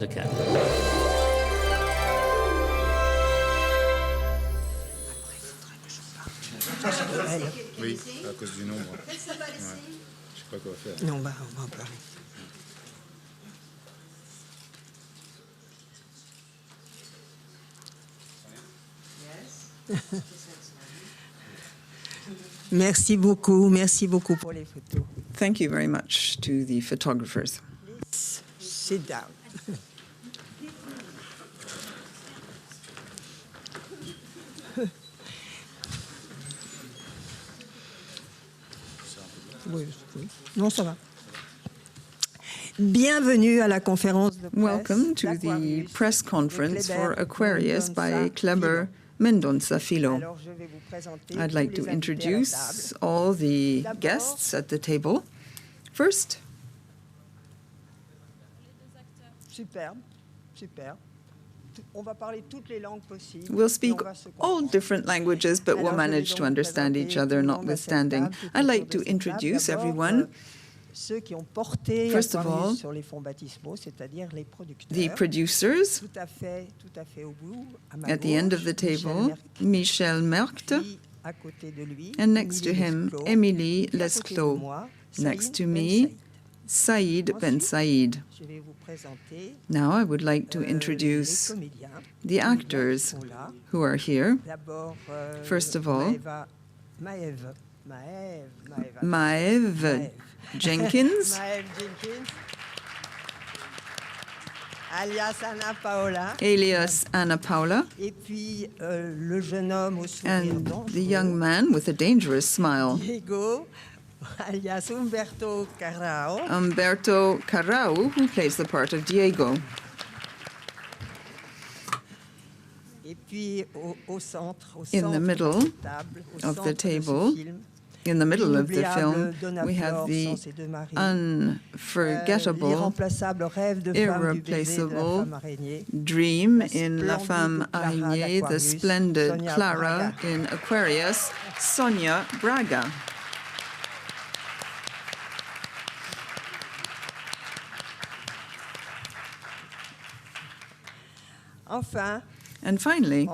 Okay. Oui, à cause du nombre. Ouais. Je sais pas quoi faire. Non, on va en parler. Merci beaucoup pour les photos. Thank you very much to the photographers. Please sit down. Oui, oui. Non, ça va. Bienvenue à la conférence de presse. Welcome to the press conference for Aquarius by Kleber Mendonça Filho. Alors, je vais vous présenter I'd tous like les to invités à la introduce table. all the guests at the table. First, Superbe, superbe. On va parler toutes les langues possibles. we'll et speak on va se all comprendre. different languages, but we'll Alors, je vais manage donc to vous understand présenter each tout other le monde à cette notwithstanding. table, tout I'd like autour to de cette table. introduce D'abord, everyone, ceux qui ont porté First of Aquarius all, sur les fonds baptismaux, c'est-à-dire les producteurs. the producers. Tout à fait au bout, à ma At the end of gauche, the Michel table, Mercure, Michel Merkt, puis à côté de lui, and next to Émilie him, Lesclos, Émilie puis à côté de Lesclos. moi, Next Saïd to Ben me, Saïd. Saïd Ben Saïd. Je vais vous présenter Now I would like to les introduce comédiens the actors qui sont là. who are here. D'abord, First of all, Maëve Maëve Jenkins, Maëve Jenkins, alias Anna Paola, alias Anna Paula, et puis le jeune homme au sourire and dangereux, the young man with a dangerous smile, Diego, alias Umberto Carrao, Umberto Carrao, who plays the part of Diego. et puis au centre In the middle de cette table, au of centre the de ce table, film, In the middle of the l'inoubliable film, Donna we have Flor the sans ses deux maris, unforgettable l'irremplaçable rêve de femme du baiser de la irreplaceable femme araignée, dream La in La splendide Femme Clara Araignée, the d'Aquarius, splendid Sonia Clara Braga. in Aquarius, Sonia Braga. enfin, And finally,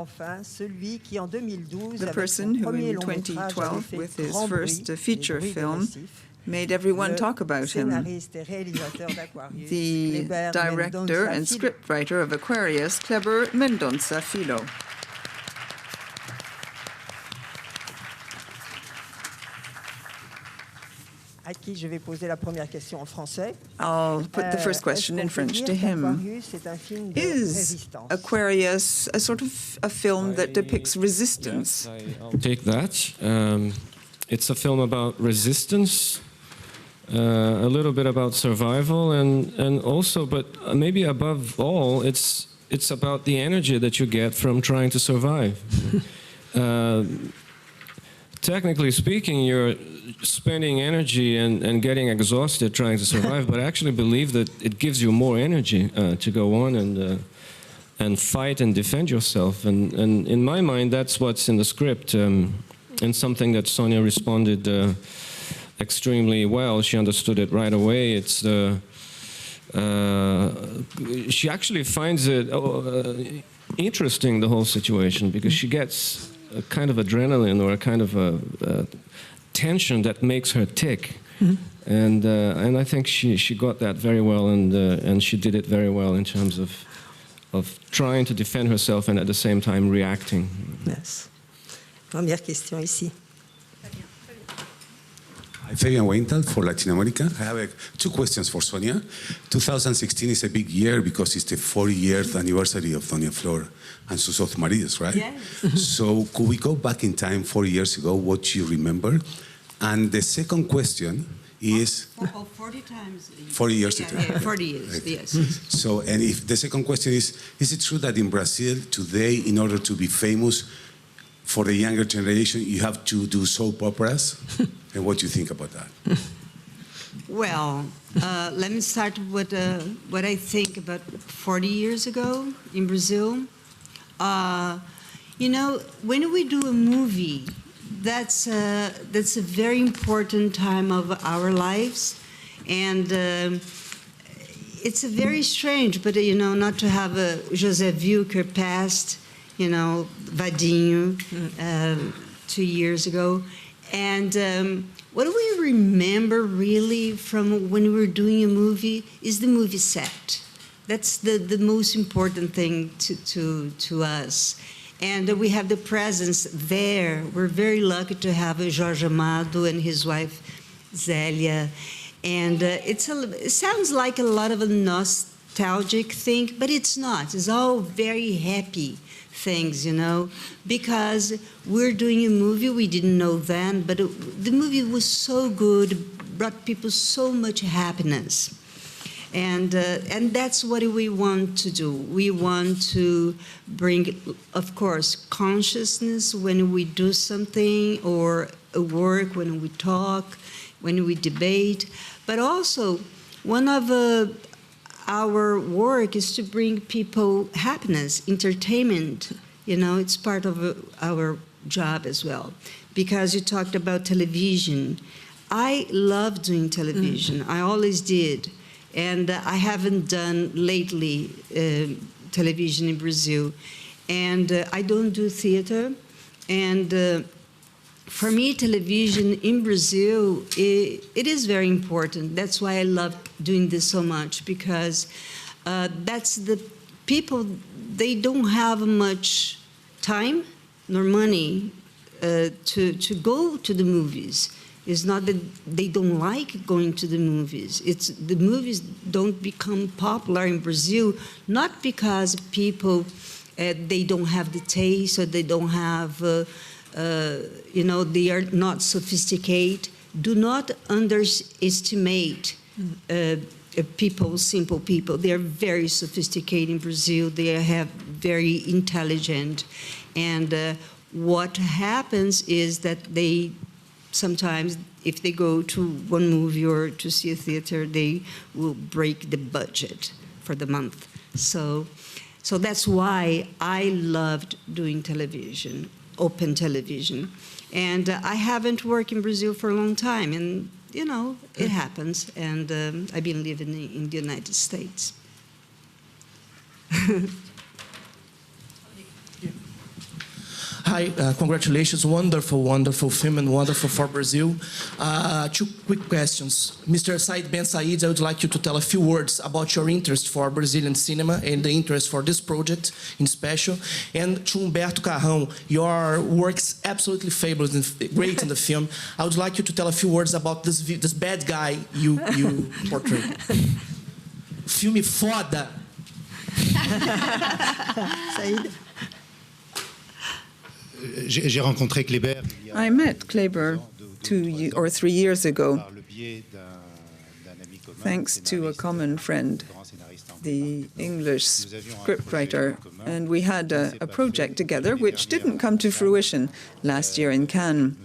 celui qui en 2012, the avec person son who premier in long métrage, 2012, avait fait with his grand first bruit, feature des bruits film, dépressifs, made everyone le talk about him. scénariste et réalisateur d'Aquarius, The Kleber director Mendonça and Filho. scriptwriter of Aquarius, Kleber Mendonça Filho. À qui je vais poser la première question en français. I'll put the first question in Est-ce qu'on peut French dire to him. qu'Aquarius est un film de Is résistance? Aquarius a sort of a film that depicts resistance? Yes, I'll take that. It's a film about resistance, a little bit about survival, and also, but maybe above all, it's about the energy that you get from trying to survive. Technically speaking, you're spending energy and getting exhausted trying to survive, but I actually believe that it gives you more energy to go on and fight and defend yourself. And in my mind, that's what's in the script, and something that Sonia responded extremely well. She understood it right away. It's she actually finds it interesting, the whole situation, because she gets a kind of adrenaline or a kind of a tension that makes her tick. And I think she got that very well, and she did it very well in terms of trying to defend herself and at the same time reacting. Yes. Première question ici. Hi, Fabian Weinthal for Latin America. I have two questions for Sonia. 2016 is a big year because it's the 40th anniversary of Doña Flor and sus otros maridos, right? Yes. So could we go back in time 40 years ago, what you remember? And the second question is... 40 times. 40 years ago. Yeah, 40 years, Okay. yes. So, and if the second question is it true that in Brazil today, in order to be famous for the younger generation, you have to do soap operas? And what do you think about that? Well, let me start with what I think about 40 years ago in Brazil. You know, when we do a movie, that's a very important time of our lives, and it's a very strange, but you know, not to have a Joseph Wilker passed, you know, Vadinho, 2 years ago. And what we remember really from when we were doing a movie is the movie set. That's the most important thing to us. And we have the presence there. We're very lucky to have Jorge Amado and his wife, Zélia. And it sounds like a lot of a nostalgic thing, but it's not. It's all very happy things, you know, because we're doing a movie we didn't know then, but the movie was so good, brought people so much happiness. And that's what we want to do. We want to bring, of course, consciousness when we do something, or a work when we talk, when we debate. But also, one of our work is to bring people happiness, entertainment. You know, it's part of our job as well. Because you talked about television. I love doing television. I always did. And I haven't done lately television in Brazil. And I don't do theater. And for me, television in Brazil, it is very important. That's why I love doing this so much, because that's the people, they don't have much time nor money to go to the movies. It's not that they don't like going to the movies. It's the movies don't become popular in Brazil, not because people, they don't have the taste, or they don't have, you know, they are not sophisticated. Do not underestimate people, simple people. They are very sophisticated in Brazil. They have very intelligent. And what happens is that they, sometimes, if they go to one movie or to see a theater, they will break the budget for the month. So that's why I loved doing television, open television. And I haven't worked in Brazil for a long time, and you know, it happens. And I've been living in the United States. Hi, congratulations, wonderful, wonderful film and wonderful for Brazil. 2 quick questions. Mr. Said Ben Said, I would like you to tell a few words about your interest for Brazilian cinema and the interest for this project in special. And to Humberto Carrão, your work's absolutely fabulous and great in the film. I would like you to tell a few words about this bad guy you portray. Filme foda! Saïd? J'ai rencontré Kléber. I met Kleber 2 or 3 years ago, thanks to a common friend, the English scriptwriter, and we had a project together which didn't come to fruition last year in Cannes.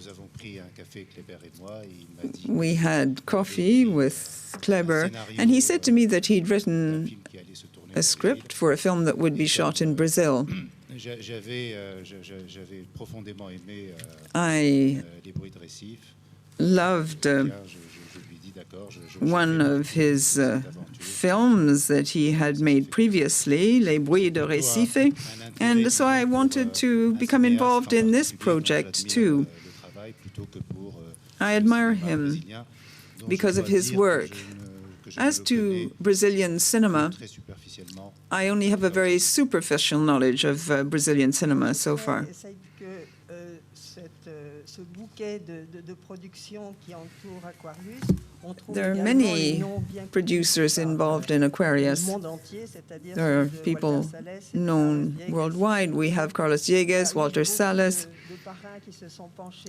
We had coffee with Kleber, and he said to me that he'd written a script for a film that would be shot in Brazil. I loved one of his films that he had made previously, Les Bruits de Recife, and so I wanted to become involved in this project too. I admire him because of his work. As to Brazilian cinema, I only have a very superficial knowledge of Brazilian cinema so far. There are many producers involved in Aquarius. There are people known worldwide. We have Carlos Diegues, Walter Salles.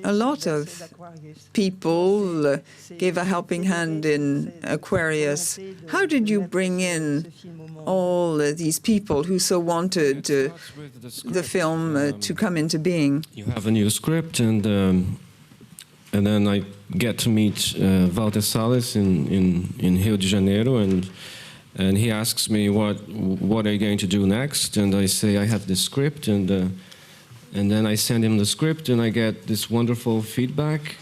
A lot of people gave a helping hand in Aquarius. How did you bring in all these people who so wanted the film to come into being? You have a new script, and then I get to meet Walter Salles in Rio de Janeiro, and he asks me what are you going to do next, and I say I have this script, and then I send him the script, and I get this wonderful feedback,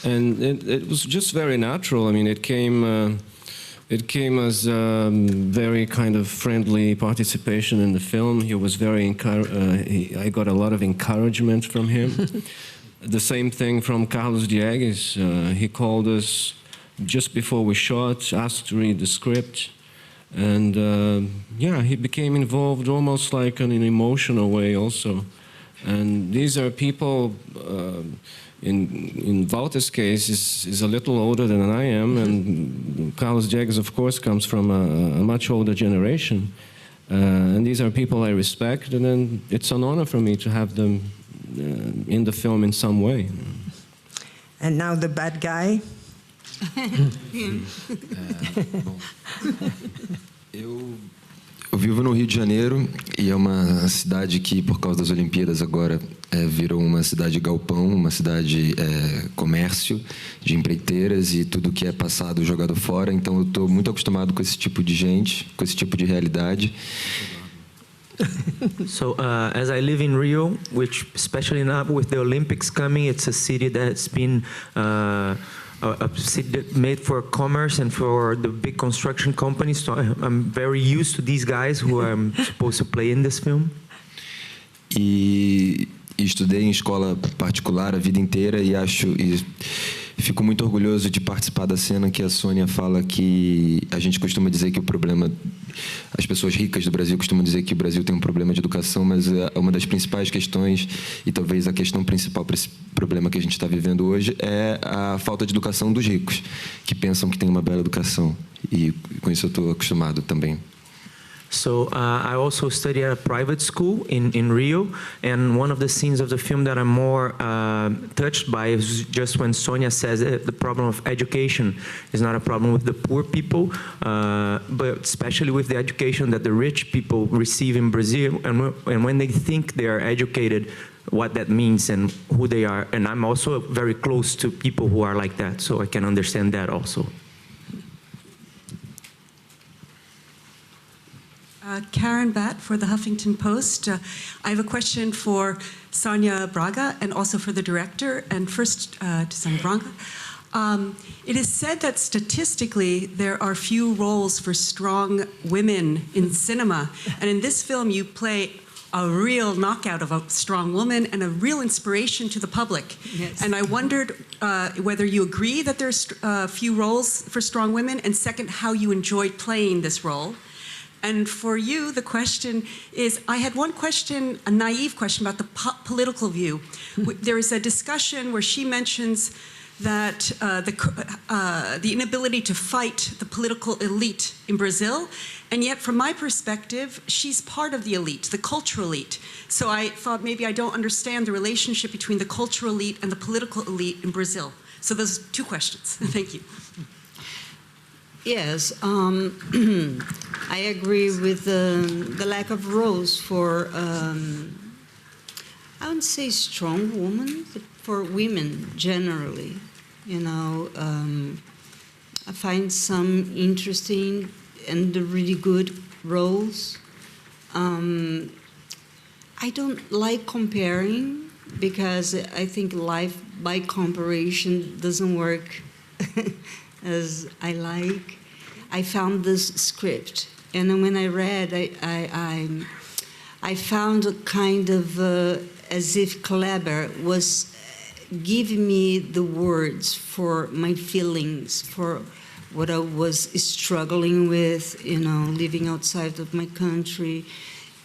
and it was just very natural. I mean, it It came as very kind of friendly participation in the film. He was very I got a lot of encouragement from him. The same thing from Carlos Diegues. He called us just before we shot, asked to read the script, and yeah, he became involved almost like in an emotional way also. And these are people. In Walter's case, is a little older than I am, and Carlos Diegues, of course, comes from a much older generation. And these are people I respect, and then it's an honor for me to have them in the film in some way. And now the bad guy. Eu vivo no Rio de Janeiro e é uma cidade que, por causa das Olimpíadas agora, virou uma cidade galpão, uma cidade comércio, de empreiteiras e tudo que é passado jogado fora. Então eu estou muito acostumado com esse tipo de gente, com esse tipo de realidade. So as I live in Rio, which especially now with the Olympics coming, it's a city that's been a city made for commerce and for the big construction companies. So I'm very used to these guys who I'm supposed to play in this film. E estudei em escola particular a vida inteira e fico muito orgulhoso de participar da cena que a Sônia fala que a gente costuma dizer que o problema, as pessoas ricas do Brasil costumam dizer que o Brasil tem um problema de educação, mas uma das principais questões, e talvez a questão principal para esse problema que a gente está vivendo hoje, é a falta de educação dos ricos, que pensam que tem uma bela educação. E com isso eu estou acostumado também. So I also study at a private school in Rio, and one of the scenes of the film that I'm more touched by is just when Sonia says that the problem of education is not a problem with the poor people, but especially with the education that the rich people receive in Brazil, and when they think they are educated, what that means and who they are. And I'm also very close to people who are like that, so I can understand that also. Karen Batt for the Huffington Post. I have a question for Sonia Braga and also for the director. And first to Sonia Braga. It is said that statistically there are few roles for strong women in cinema. And in this film you play a real knockout of a strong woman and a real inspiration to the public. Yes. And I wondered whether you agree that there's few roles for strong women, and second, how you enjoyed playing this role. And for you, the question is, I had one question, a naive question about the political view. There is a discussion where she mentions that the inability to fight the political elite in Brazil, and yet from my perspective, she's part of the elite, the cultural elite. So I thought maybe I don't understand the relationship between the cultural elite and the political elite in Brazil. So those are two questions. Thank you. Yes, I agree with the lack of roles for, I wouldn't say strong women, but for women generally. You know, I find some interesting and really good roles. I don't like comparing because I think life by comparison doesn't work as I like. I found this script, and then when I read, I found a kind of as if Kleber was giving me the words for my feelings, for what I was struggling with, you know, living outside of my country,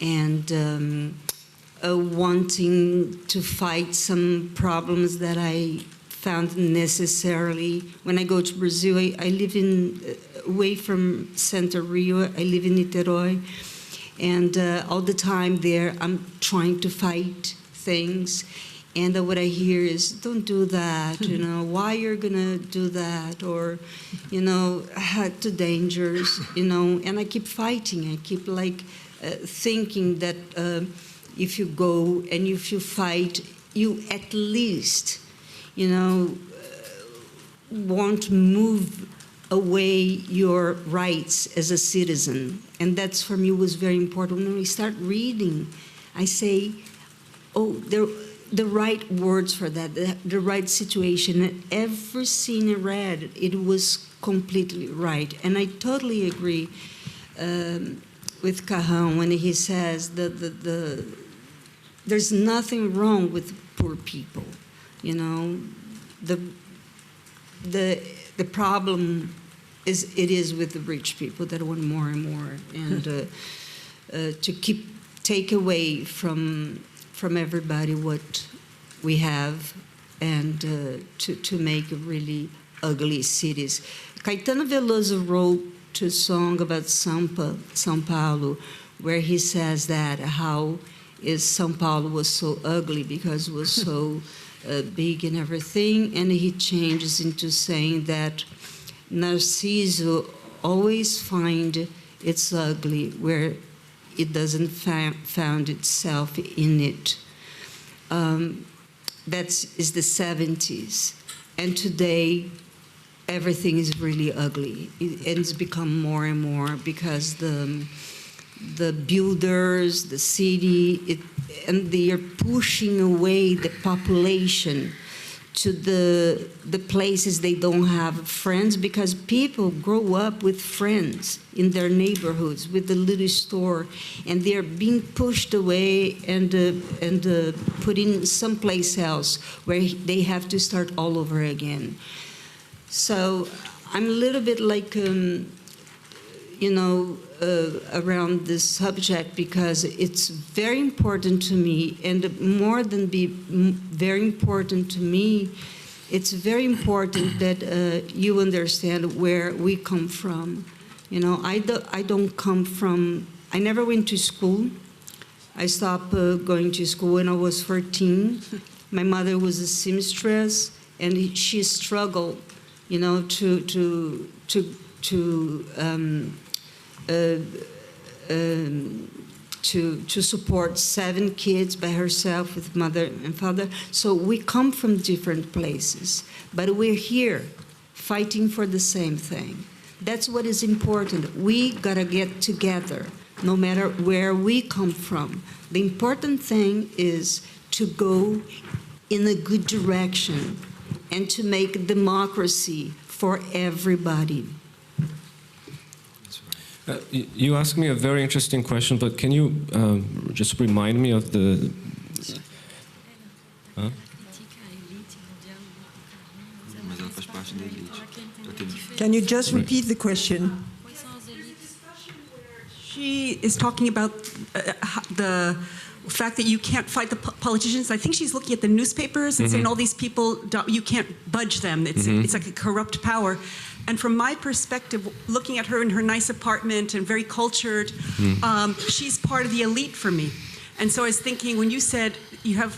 and wanting to fight some problems that I found necessarily. When I go to Brazil, I live away from Center Rio, I live in Niterói, and all the time there I'm trying to fight things, and what I hear is, don't do that, you know, why you're gonna do that, or, you know, too dangerous, you know, and I keep fighting, I keep like thinking that if you go and if you fight, you at least, you know, want to move away your rights as a citizen. And that's for me was very important. When we start reading, I say, oh, the right words for that, the right situation. And every scene I read, it was completely right. And I totally agree with Cajon when he says that there's nothing wrong with poor people. You know, the problem is with the rich people that want more and more, and to take away from everybody what we have, and to make really ugly cities. Caetano Veloso wrote a song about São Paulo, where he says that how São Paulo was so ugly because it was so big and everything, and he changes into saying that Narciso always find it's ugly where it doesn't found itself in it. That is the 70s, and today everything is really ugly. It's become more and more because the builders, the city, and they are pushing away the population to the places they don't have friends, because people grow up with friends in their neighborhoods with the little store, and they're being pushed away and put in someplace else where they have to start all over again. So I'm a little bit like, around this subject, because it's very important to me, and more than be very important to me, it's very important that you understand where we come from. You know, I don't come from, I never went to school. I stopped going to school when I was 14. My mother was a seamstress, and she struggled, you know, to support 7 kids by herself with mother and father. So we come from different places, but we're here fighting for the same thing. That's what is important. We gotta get together, no matter where we come from. The important thing is to go in a good direction and to make democracy for everybody. You asked me a very interesting question, but can you just remind me of the... Huh? Can you just repeat the question? She is talking about the fact that you can't fight the politicians. I think she's looking at the newspapers and saying all these people, you can't budge them. It's like a corrupt power. And from my perspective, looking at her in her nice apartment and very cultured, she's part of the elite for me. And so I was thinking, when you said you have,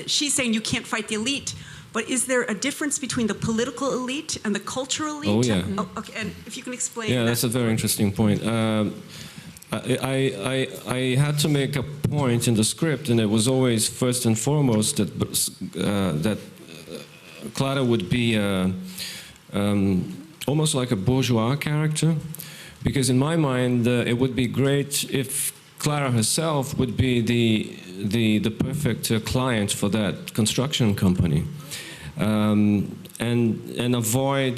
she's saying you can't fight the elite, but is there a difference between the political elite and the cultural elite? Oh, yeah. Oh, okay, and if you can explain Yeah, that. that's a very interesting point. I had to make a point in the script, and it was always first and foremost that Clara would be almost like a bourgeois character, because in my mind it would be great if Clara herself would be the perfect client for that construction company. And avoid,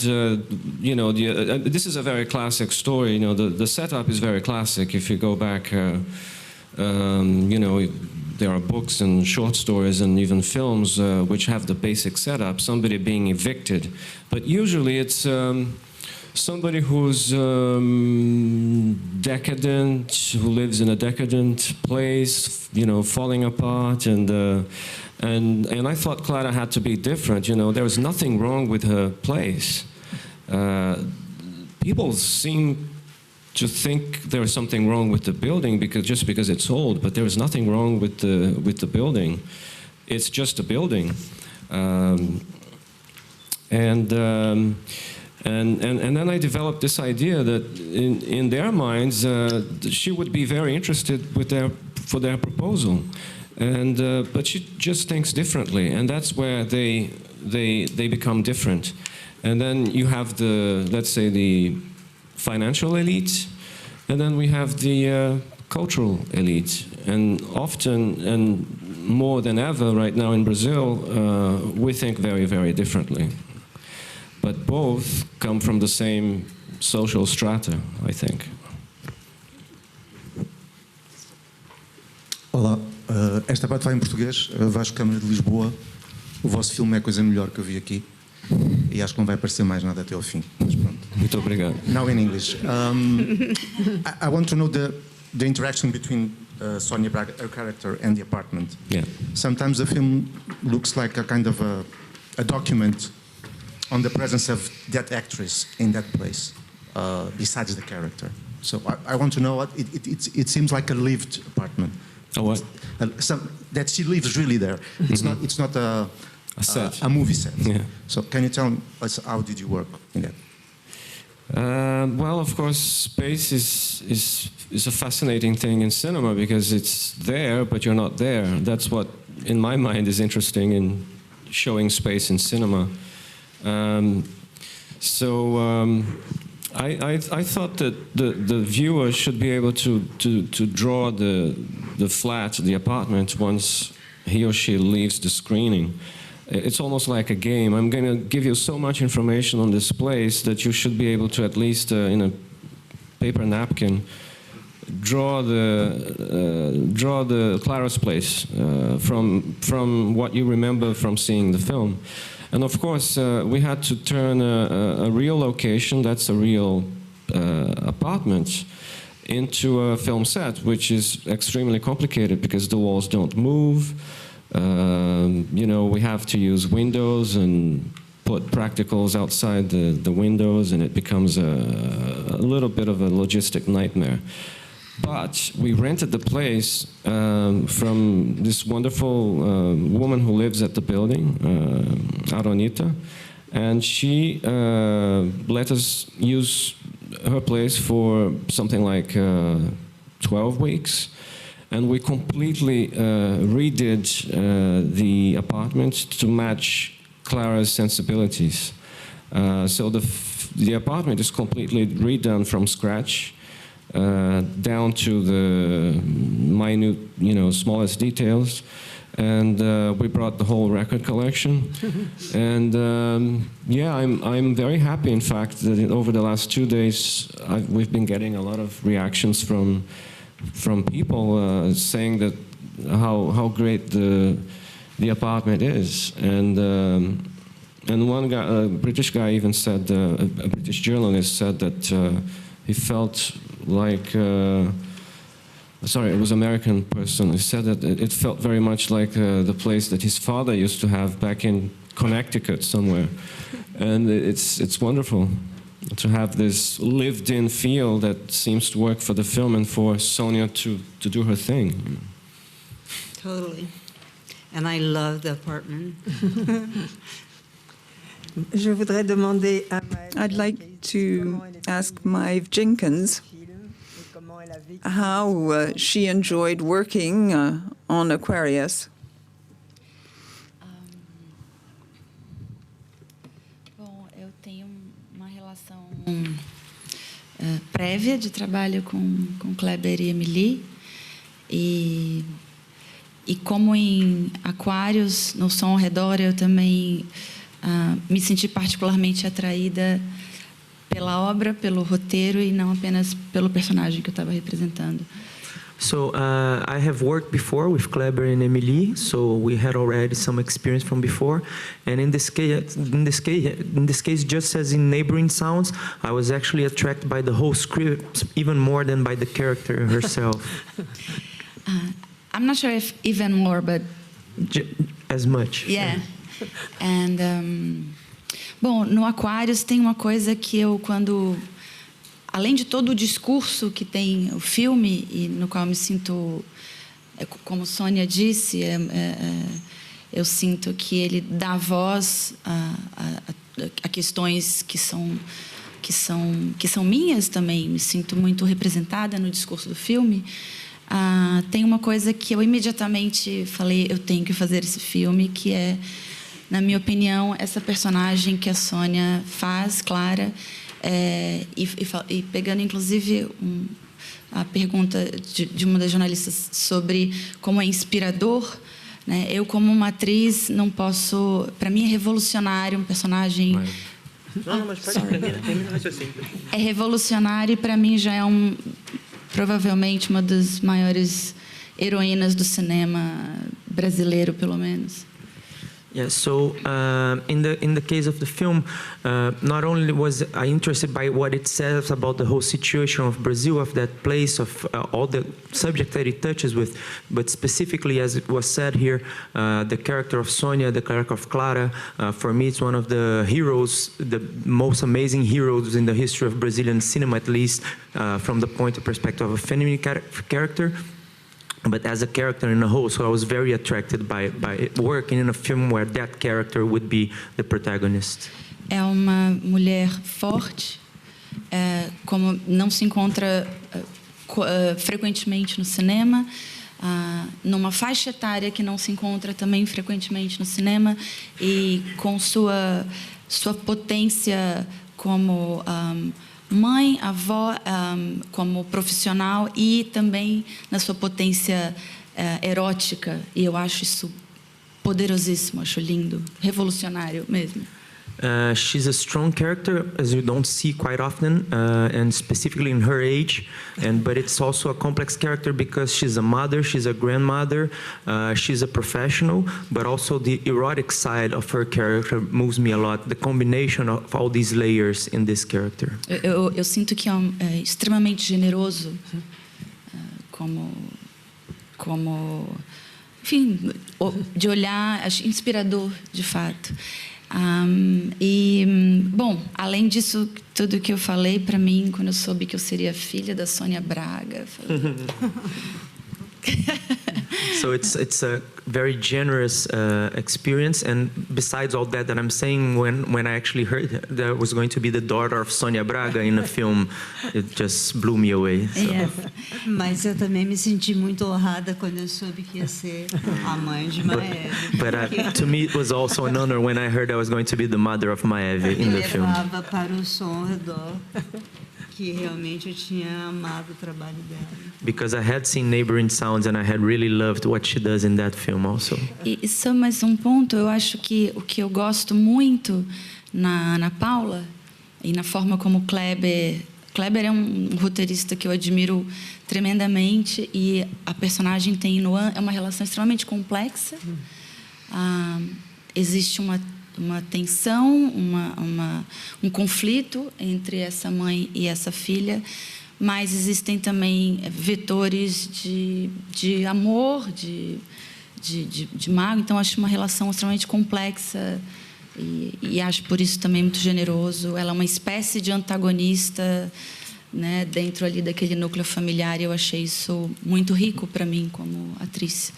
this is a very classic story. You know, the setup is very classic. If you go back, there are books and short stories and even films which have the basic setup, somebody being evicted. But usually it's somebody who's decadent, who lives in a decadent place, falling apart, and I thought Clara had to be different. There was nothing wrong with her place. People seem to think there is something wrong with the building just because it's old, but there is nothing wrong with the building. It's just a building, and then I developed this idea that in their minds she would be very interested for their proposal. But she just thinks differently, and that's where they become different. And then you have let's say, the financial elite, and then we have the cultural elite. And often, and more than ever right now in Brazil, we think very, very differently. but both come from the same social strata, I think. Olá, esta parte vai em português. Vasco Câmara de Lisboa. O vosso filme é a coisa melhor que eu vi aqui. E acho que não vai aparecer mais nada até ao fim. Mas pronto. Muito obrigado. Now in English. I want to know the interaction between Sonia Braga, her character, and the apartment. Yeah. Sometimes the film looks like a kind of a document on the presence of that actress in that place, besides the character. So I want to know what it seems like a lived apartment. A what? That she lives really there. It's not a set. A movie set. Yeah. So can you tell us how did you work in that? Well, of course, space is a fascinating thing in cinema because it's there, but you're not there. That's what, in my mind, is interesting in showing space in cinema. I thought that the viewer should be able to draw the flat, the apartment, once he or she leaves the screening. It's almost like a game. I'm going to give you so much information on this place that you should be able to, at least in a paper napkin, draw the Clara's place from what you remember from seeing the film. And of course, we had to turn a real location, that's a real apartment, into a film set, which is extremely complicated because the walls don't move. You know, we have to use windows and put practicals outside the windows, and it becomes a little bit of a logistic nightmare. But we rented the place from this wonderful woman who lives at the building, Aronita, and she let us use her place for something like 12 weeks. And we completely redid the apartment to match Clara's sensibilities. So the apartment is completely redone from scratch, down to the minute, smallest details. And we brought the whole record collection. And yeah, I'm very happy, in fact, that over the last 2 days, we've been getting a lot of reactions from people saying that how great the apartment is, and one guy, a British guy, even said, a British journalist said that he felt like, sorry, it was an American person. He said that it felt very much like the place that his father used to have back in Connecticut somewhere, and it's wonderful to have this lived-in feel that seems to work for the film and for Sonia to do her thing. Totally. And I love the apartment. Je voudrais demander à I'd like to ask Maeve Jenkins how she enjoyed working on Aquarius. Prévia de trabalho com Kleber e Emily, e como em Aquários, no Som ao Redor, eu também me senti particularmente atraída pela obra, pelo roteiro e não apenas pelo personagem que eu estava representando. So I have worked before with Kleber and Emily, so we had already some experience from before. And in this case, just as in Neighboring Sounds, I was actually attracted by the whole script even more than by the character herself. I'm not sure if even more, but as much. Yeah. And bom, no Aquários tem uma coisa que eu além de todo o discurso que tem o filme, e no qual eu me sinto, como Sônia disse, eu sinto que ele dá voz a questões que são minhas também. Me sinto muito representada no discurso do filme. Tem uma coisa que eu imediatamente falei, eu tenho que fazer esse filme, que é, na minha opinião, essa personagem que a Sônia faz, Clara. E pegando, inclusive, a pergunta de uma das jornalistas sobre como é inspirador, né? Eu, como uma atriz, não posso... Para mim, é revolucionário um personagem Não, mas pode termina o raciocínio. É revolucionário e para mim já é provavelmente uma das maiores heroínas do cinema brasileiro, pelo menos. Yeah, so in the case of the film, not only was I interested by what it says about the whole situation of Brazil, of that place, of all the subject that it touches with, but specifically, as it was said here, the character of Sonia, the character of Clara, for me it's one of the heroes, the most amazing heroes in the history of Brazilian cinema, at least from the point of perspective of a feminine character. But as a character in a whole, so I was very attracted by working in a film where that character would be the protagonist. É uma mulher forte, como não se encontra frequentemente no cinema, numa faixa etária que não se encontra também frequentemente no cinema, e com sua potência como mãe, avó, como profissional e também na sua potência erótica. E eu acho isso poderosíssimo, acho lindo, revolucionário mesmo. She's a strong character, as you don't see quite often, and specifically in her age. But it's also a complex character because she's a mother, she's a grandmother, she's a professional, but also the erotic side of her character moves me a lot. The combination of all these layers in this character. Eu sinto que é extremamente generoso, como enfim, de olhar, acho inspirador, de fato. Bom, além disso, tudo que eu falei, para mim, quando eu soube que eu seria filha da Sônia Braga, falei... So it's a very generous experience, and besides all that I'm saying, when I actually heard that I was going to be the daughter of Sônia Braga in a film, it just blew me away. So. Yes. Mas eu também me senti muito honrada quando eu soube que ia ser a mãe de Maeve. But to me, it was also an honor when I heard I was going to be the mother of Maeve in the film. Levava para o som ao redor que realmente eu tinha amado o trabalho dela. Because I had seen Neighboring Sounds and I had really loved what she does in that film also. E só mais um ponto, eu acho que o que eu gosto muito na Paula e na forma como Kleber é um roteirista que eu admiro tremendamente, e a personagem tem é uma relação extremamente complexa. Existe uma tensão, um conflito entre essa mãe e essa filha, mas existem também vetores de amor, de mágoa. Então, acho uma relação extremamente complexa e acho por isso também muito generoso. Ela é uma espécie de antagonista, né, dentro ali daquele núcleo familiar, e eu achei isso muito rico para mim como atriz.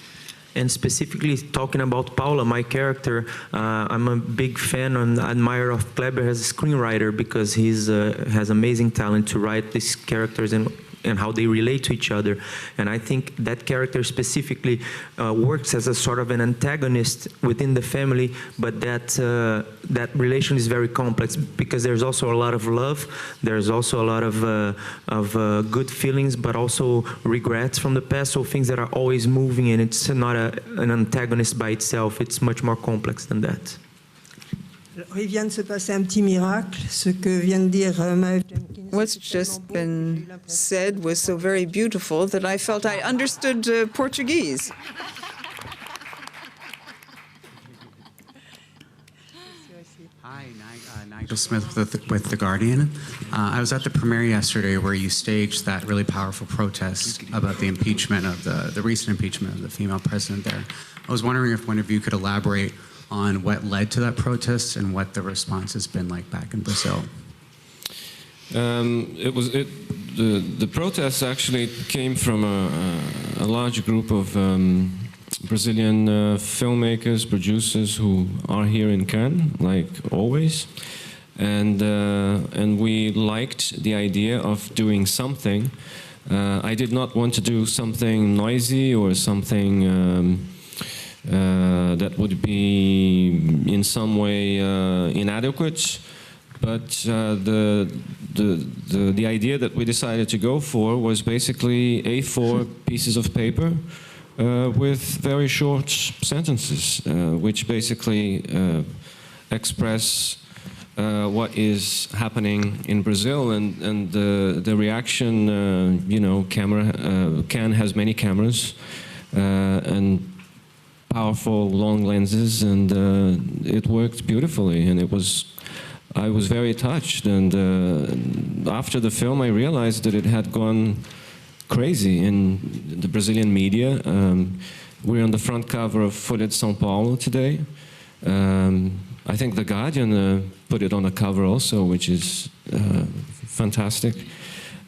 And specifically talking about Paula, my character, I'm a big fan and admirer of Kleber as a screenwriter because he has amazing talent to write these characters and how they relate to each other. And I think that character specifically works as a sort of an antagonist within the family, but that relation is very complex because there's also a lot of love, there's also a lot of good feelings, but also regrets from the past, so things that are always moving, and it's not an antagonist by itself, it's much more complex than that. Il vient de se passer un petit miracle, ce que vient de dire Maeve Jenkins. What's just been said was so very beautiful that I felt I understood Portuguese. Hi, Nigel Smith with The Guardian. I was at the premiere yesterday where you staged that really powerful protest about the impeachment of the recent impeachment of the female president there. I was wondering if one of you could elaborate on what led to that protest and what the response has been like back in Brazil. The protest actually came from a large group of Brazilian filmmakers, producers who are here in Cannes, like always, and we liked the idea of doing something. I did not want to do something noisy or something that would be in some way inadequate, but the idea that we decided to go for was basically A4 pieces of paper with very short sentences, which basically express what is happening in Brazil, and the reaction. You know, Cannes has many cameras and powerful long lenses, and it worked beautifully, and I was very touched, and after the film I realized that it had gone crazy in the Brazilian media. We're on the front cover of Folha de São Paulo today. I think The Guardian put it on the cover also, which is fantastic.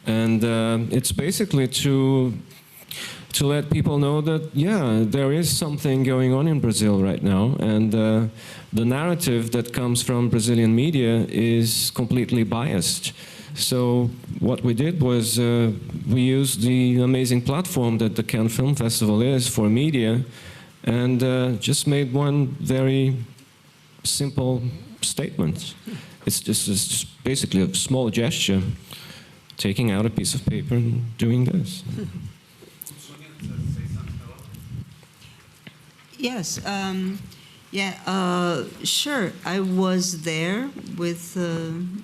And it's basically to let people know that, yeah, there is something going on in Brazil right now, and the narrative that comes from Brazilian media is completely biased. So what we did was we used the amazing platform that the Cannes Film Festival is for media, and just made one very simple statement. It's just basically a small gesture, taking out a piece of paper and doing this. Yes, sure. I was there with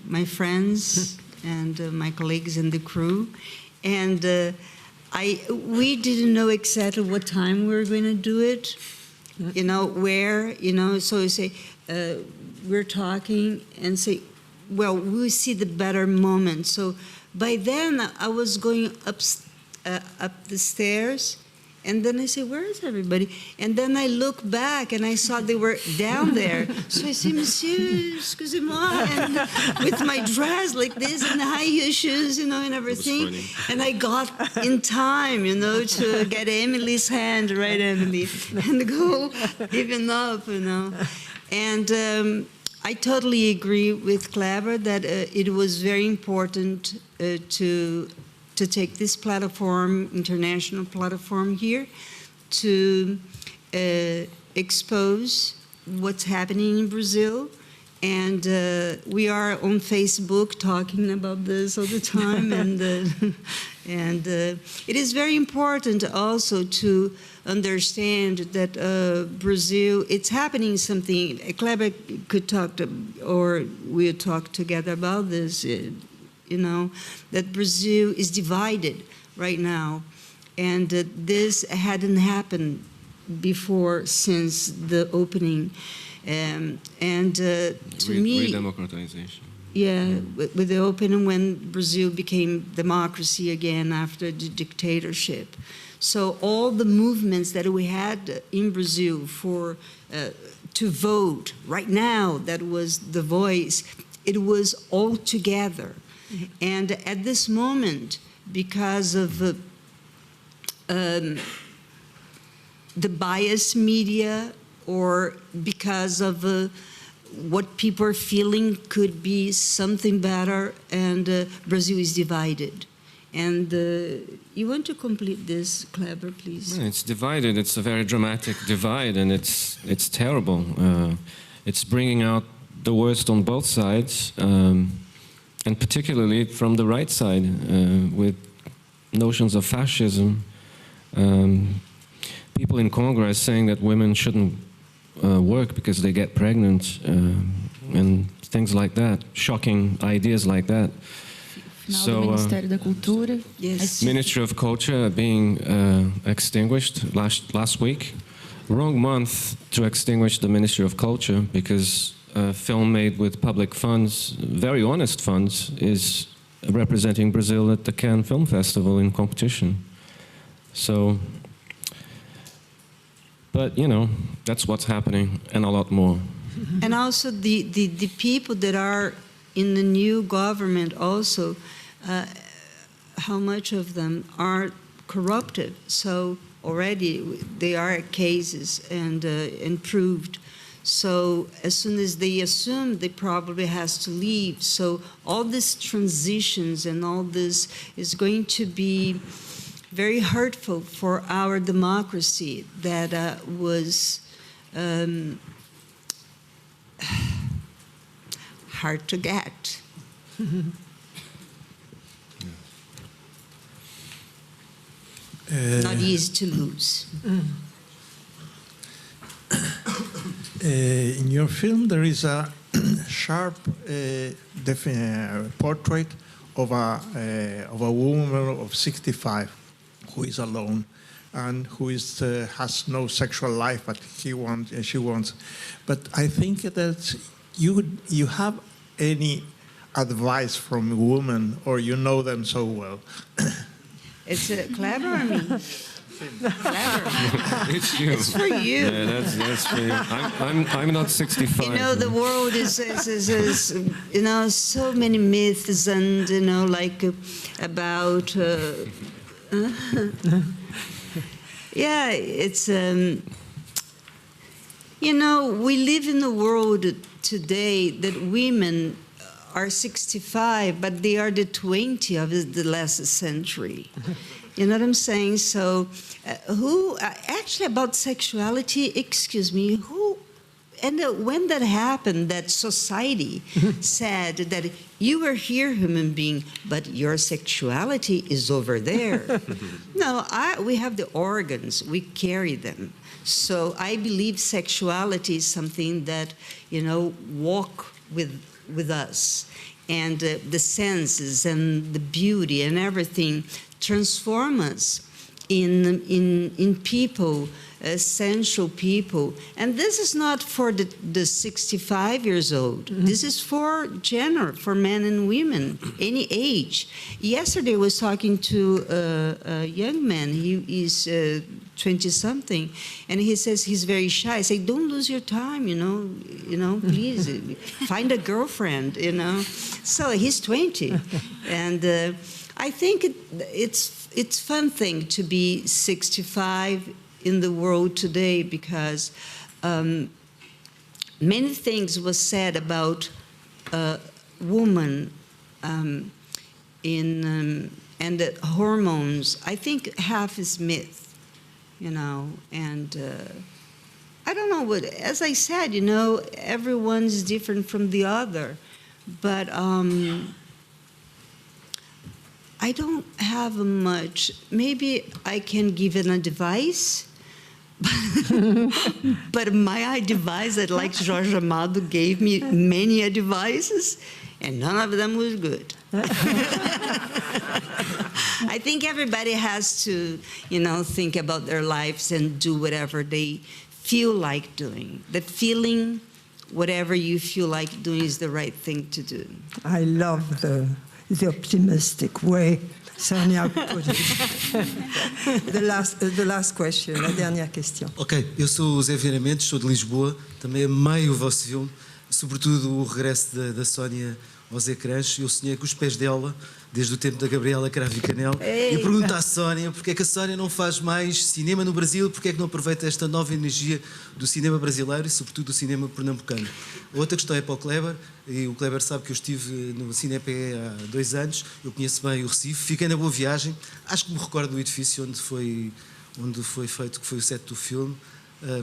my friends and my colleagues in the crew, and we didn't know exactly what time we were going to do it, you know, where, you know, so you say, we're talking and say, well, we'll see the better moment. So by then I was going up the stairs, and then I say, where is everybody? And then I look back and I saw they were down there. So I say, Monsieur, excusez-moi, and with my dress like this and high heel shoes, you know, and everything. And I got in time, you know, to get Emily's hand, right, Emily, and go even up, you know. And I totally agree with Kleber that it was very important to take this platform, international platform here, to expose what's happening in Brazil. And we are on Facebook talking about this all the time. and it is very important also to understand that Brazil, it's happening something. Kleber could talk to, or we'll talk together about this, you know, that Brazil is divided right now. And this hadn't happened before since the opening. To me, democratization. Yeah, with the opening when Brazil became democracy again after the dictatorship. So all the movements that we had in Brazil for to vote right now, that was the voice, it was all together. Mm-hmm. And at this moment, because of the biased media, or because of what people are feeling could be something better, and Brazil is divided. And you want to complete this, Kleber, please? It's divided. It's a very dramatic divide, and it's terrible. It's bringing out the worst on both sides, and particularly from the right side, with notions of fascism. People in Congress saying that women shouldn't work because they get pregnant, and things like that, shocking ideas like that. So, Yes. Ministry of Culture being extinguished last week. Wrong month to extinguish the Ministry of Culture, because a film made with public funds, very honest funds, is representing Brazil at the Cannes Film Festival in competition. So, but you know, that's what's happening, and a lot more. And also the people that are in the new government also, how much of them are corrupted. So already they are cases and proved. So as soon as they assume, they probably has to leave. So all these transitions and all this is going to be very hurtful for our democracy that was hard to get. Not easy to lose. In your film, there is a sharp portrait of a woman of 65 who is alone and who has no sexual life, but she wants. But I think that you have any advice from women, or you know them so well? It's clever on me. Clever. It's you. It's for you. Yeah, that's for you. I'm not 65. You know, the world is you know, so many myths and, you know, like about, yeah, it's, you know, we live in a world today that women are 65, but they are the 20 of the last century. You know what I'm saying? So, actually about sexuality, excuse me, when that happened, that society said that you are here, human being, but your sexuality is over there. No, we have the organs, we carry them. So I believe sexuality is something that, you know, walk with us. And the senses and the beauty and everything transform us in people, essential people. And this is not for the 65 years old. This is for men and women, any age. Yesterday I was talking to a young man. He is 20-something, and he says he's very shy. I say, don't lose your time, you know, please find a girlfriend, you know. So he's 20, and I think it's fun thing to be 65 in the world today, because many things was said about woman and the hormones. I think half is myth. You know, and I don't know what, as I said, you know, everyone's different from the other, but I don't have much. Maybe I can give an advice, but my advice, that like Jorge Amado gave me many advices, and none of them was good. I think everybody has to, you know, think about their lives and do whatever they feel like doing. That feeling, whatever you feel like doing, is the right thing to do. I love the optimistic way Sonia put it. The last question, la dernière question. Ok, eu sou o Zé Vieira Mendes, sou de Lisboa, também amei o vosso filme, sobretudo o regresso da Sónia aos ecrãs. Eu sonhei com os pés dela, desde o tempo da Gabriela Cravo e Canel. E pergunto à Sónia, porque é que a Sónia não faz mais cinema no Brasil, porque é que não aproveita esta nova energia do cinema brasileiro e sobretudo do cinema pernambucano. Outra questão é para o Kleber, e o Kleber sabe que eu estive no Cinepé há 2 anos, eu conheço bem o Recife, fiquei na Boa Viagem, acho que me recordo do edifício onde foi feito, que foi o set do filme.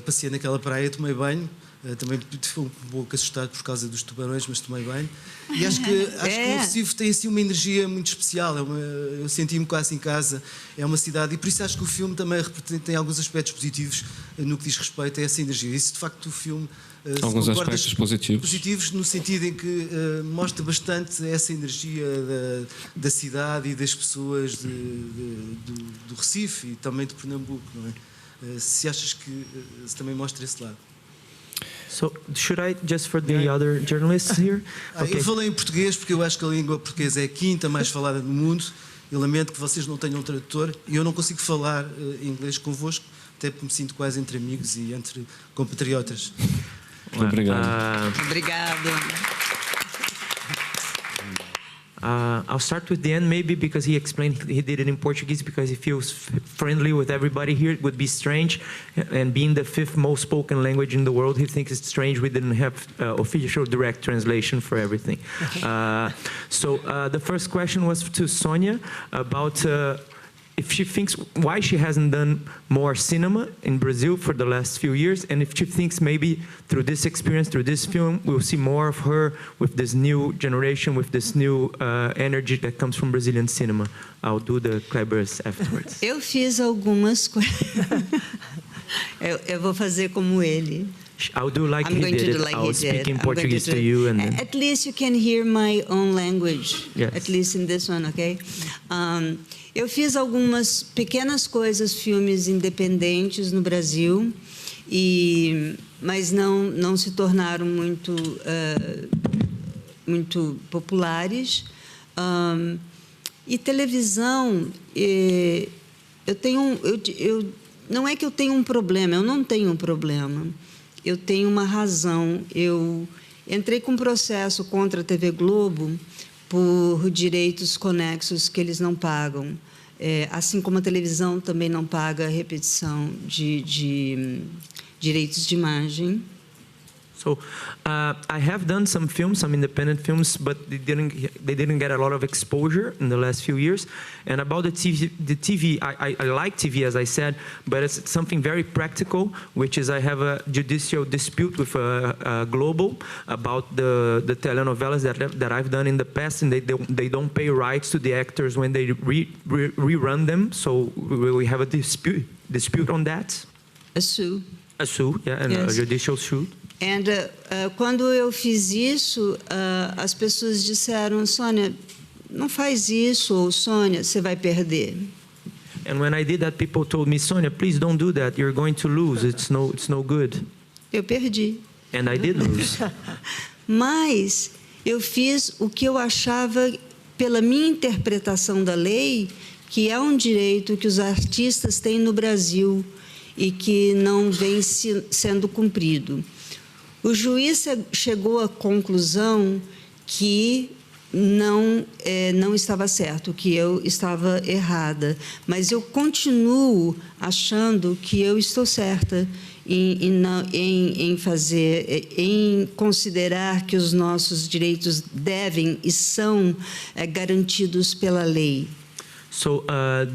Passei naquela praia, tomei banho, também fui um pouco assustado por causa dos tubarões, mas tomei banho. E acho que o Recife tem assim uma energia muito especial, eu senti-me quase em casa, é uma cidade, e por isso acho que o filme também tem alguns aspectos positivos no que diz respeito a essa energia. Isso de facto o filme alguns aspectos positivos no sentido em que mostra bastante essa energia da cidade e das pessoas do Recife e também de Pernambuco, não é? Se achas que se também mostra esse lado. So, should I, just for the other journalists here? Okay. Eu falei em português porque eu acho que a língua portuguesa é a 5ª mais falada no mundo. Eu lamento que vocês não tenham um tradutor e eu não consigo falar inglês convosco, até porque me sinto quase entre amigos e entre compatriotas. Obrigado. Obrigado. I'll start with the end, maybe because he explained he did it in Portuguese because he feels friendly with everybody here. It would be strange, and being the 5th most spoken language in the world, he thinks it's strange we didn't have official direct translation for everything. So the first question was to Sonia about if she thinks why she hasn't done more cinema in Brazil for the last few years, and if she thinks maybe through this experience, through this film, we'll see more of her with this new generation, with this new energy that comes from Brazilian cinema. I'll do the Klebers afterwards. Eu fiz algumas coisas. Eu vou fazer como ele. I'll do like I'm he going to did do it. like I'll he speak did. in I'm going Portuguese do to it. you, and then At least you can hear my own language. Yes. At least in this one, okay? Eu fiz algumas pequenas coisas, filmes independentes no Brasil, mas não se tornaram muito populares. E televisão, não é que eu tenho um problema, eu não tenho um problema. Eu tenho uma razão. Eu entrei com um processo contra a TV Globo por direitos conexos que eles não pagam. Assim como a televisão também não paga repetição de direitos de imagem. So I have done some films, some independent films, but they didn't get a lot of exposure in the last few years. And about the TV, I like TV, as I said, but it's something very practical, which is I have a judicial dispute with Global about the telenovelas that I've done in the past, and they don't pay rights to the actors when they rerun them. So we have a dispute on that. A sue. A sue, yeah, and Yes. a judicial suit. And quando eu fiz isso, as pessoas disseram, Sônia, não faz isso, ou Sônia, você vai perder. And when I did that, people told me, Sonia, please don't do that. You're going to lose. It's no good. Eu perdi. And I did lose. Mas eu fiz o que eu achava, pela minha interpretação da lei, que é um direito que os artistas têm no Brasil e que não vem sendo cumprido. O juiz chegou à conclusão que não estava certo, que eu estava errada, mas eu continuo achando que eu estou certa em considerar que os nossos direitos devem e são garantidos pela lei. So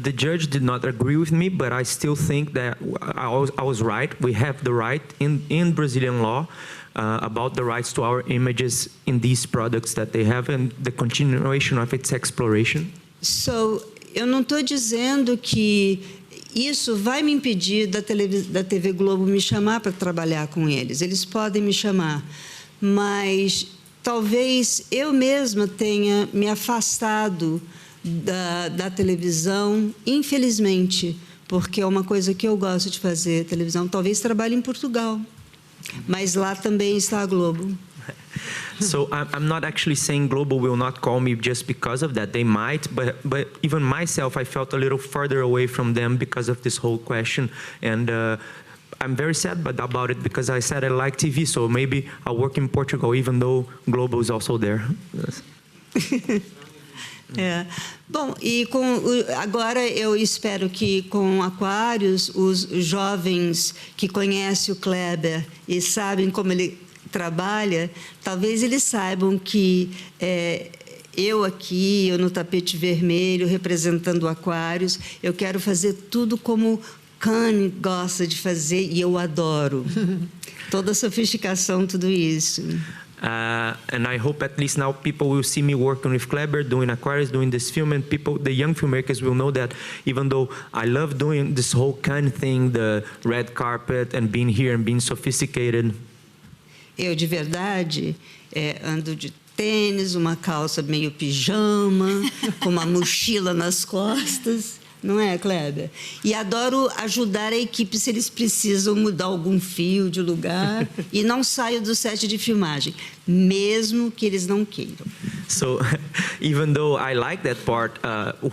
the judge did not agree with me, but I still think that I was right. We have the right in Brazilian law about the rights to our images in these products that they have and the continuation of its exploration. So, eu não estou dizendo que isso vai me impedir da TV Globo me chamar para trabalhar com eles. Eles podem me chamar, mas talvez eu mesma tenha me afastado da televisão, infelizmente, porque é uma coisa que eu gosto de fazer, televisão. Talvez trabalhe em Portugal, mas lá também está a Globo. So I'm not actually saying Global will not call me just because of that. They might, but even myself, I felt a little further away from them because of this whole question. And I'm very sad about it because I said I like TV, so maybe I'll work in Portugal, even though Global is also there. Bom, e agora eu espero que com Aquários, os jovens que conhecem o Kleber e sabem como ele trabalha, talvez eles saibam que eu no tapete vermelho, representando Aquários, eu quero fazer tudo como Kanye gosta de fazer e eu adoro. Toda a sofisticação, tudo isso. And I hope at least now people will see me working with Kleber, doing Aquarius, doing this film, and the young filmmakers will know that even though I love doing this whole kind of thing, the red carpet and being here and being sophisticated. Eu, de verdade, ando de tênis, uma calça meio pijama, com uma mochila nas costas. Não é, Kleber? E adoro ajudar a equipe se eles precisam mudar algum fio de lugar. E não saio do set de filmagem, mesmo que eles não queiram. So, even though I like that part,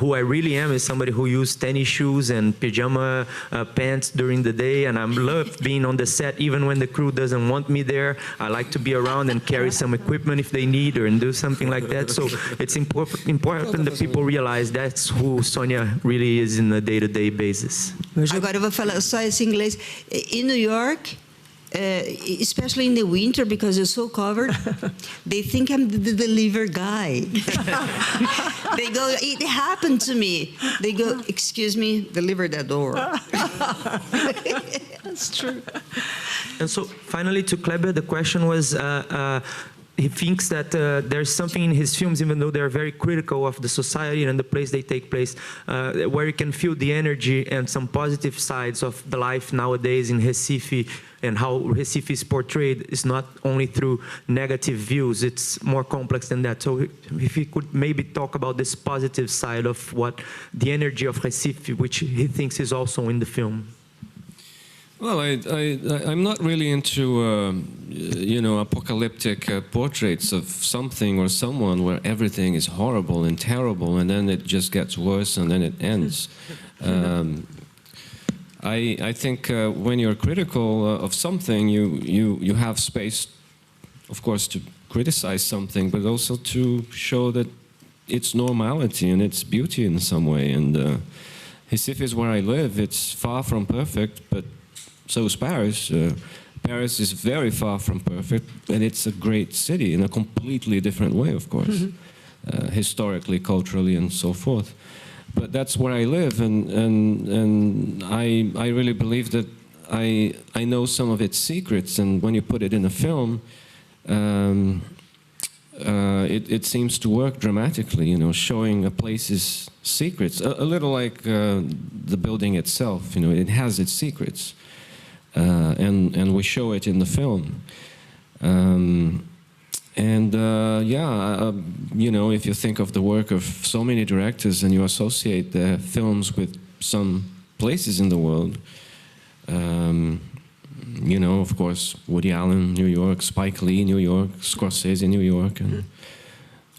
who I really am is somebody who uses tennis shoes and pajama pants during the day, and I love being on the set even when the crew doesn't want me there. I like to be around and carry some equipment if they need and do something like that. So it's important that people realize that's who Sonia really is in a day-to-day basis. Agora eu vou falar só esse inglês. In New York, especially in the winter, because you're so covered, they think I'm the deliver guy. They go, it happened to me. They go, excuse me, deliver that door. That's true. And so finally to Kleber, the question was, he thinks that there's something in his films, even though they're very critical of the society and the place they take place, where you can feel the energy and some positive sides of the life nowadays in Recife, and how Recife is portrayed is not only through negative views, it's more complex than that. So if he could maybe talk about this positive side of what the energy of Recife, which he thinks is also in the film. Well, I'm not really into, you know, apocalyptic portraits of something or someone where everything is horrible and terrible, and then it just gets worse and then it ends. I think when you're critical of something, you have space, of course, to criticize something, but also to show that it's normality and it's beauty in some way. And Recife is where I live. It's far from perfect, but so is Paris. Paris is very far from perfect, and it's a great city in a completely different way, of course, historically, culturally, and so forth. But that's where I live, and I really believe that I know some of its secrets, and when you put it in a film, it seems to work dramatically, you know, showing a place's secrets, a little like the building itself, you know, it has its secrets. And we show it in the film. You know, if you think of the work of so many directors and you associate their films with some places in the world, you know, of course, Woody Allen, New York, Spike Lee, New York, Scorsese, New York, and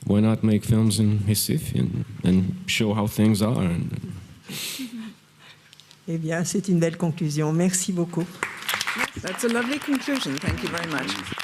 why not make films in Recife and show how things are? Eh bien, c'est une belle conclusion. Merci beaucoup. That's a lovely conclusion. Thank you very much.